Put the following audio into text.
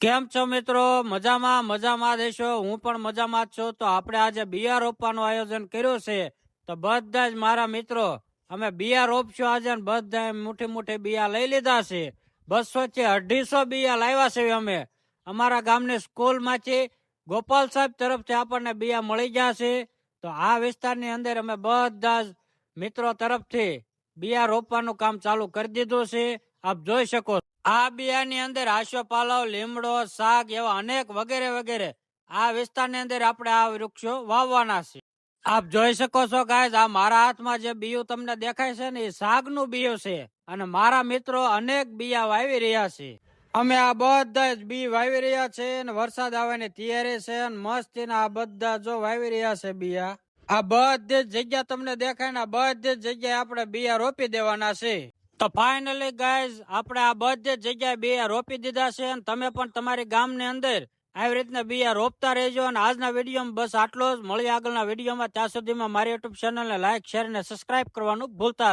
કેમ છો મિત્રો? મજામાં દેશો. હું પણ મજામાં જ છું. તો આપણે આજે બિયા રોપવાનું આયોજન કર્યું છે. તો બધા જ મારા મિત્રો અમે બિયા રોપશું આજે, ને બધા મોટી બિયા લઈ લીધા છે. 200 થી 250 બિયા લાવ્યા છે અમે અમારા ગામની સ્કૂલમાંથી. ગોપાલ સાહેબ તરફથી આપણને બિયા મળી ગયા છે. તો આ વિસ્તારની અંદર અમે બધા જ મિત્રો તરફથી બિયા રોપવાનું કામ ચાલુ કરી દીધું છે. આપ જોઈ શકો છો. આ બિયાની અંદર આશોપાલવ, લીમડો, શાક એવા અનેક વગેરે આ વિસ્તારની અંદર આપણે આ વૃક્ષો વાવવાના છે. આપ જોઈ શકો છો ગાઈઝ, આ મારા હાથમાં જે બીયું તમને દેખાય છે ને એ શાકનું બીયું છે. અને મારા મિત્રો અનેક બિયા વાવી રહ્યા છે. અમે આ બધા જ બી વાવી રહ્યા છે અને વરસાદ આવવાની તૈયારી છે. અને મસ્તીના આ બધા જો વાવી રહ્યા છે બિયા. આ બધી જ જગ્યા તમને દેખાય ને આ બધી જ જગ્યાએ આપણે બિયા રોપી દેવાના છે. તો ફાઇનલી ગાઈઝ આપણે આ બધી જગ્યાએ બિયા રોપી દીધા છે. અને તમે પણ તમારી ગામની અંદર આવી રીતના બિયા રોપતા રહેજો. અને આજના વિડીયોમાં બસ આટલો જ. મળી આગળના વિડીયોમાં. ત્યાં સુધીમાં મારી યુટ્યુબ ચેનલને લાઈક, શેર અને સબસ્ક્રાઇબ કરવાનું ભૂલતા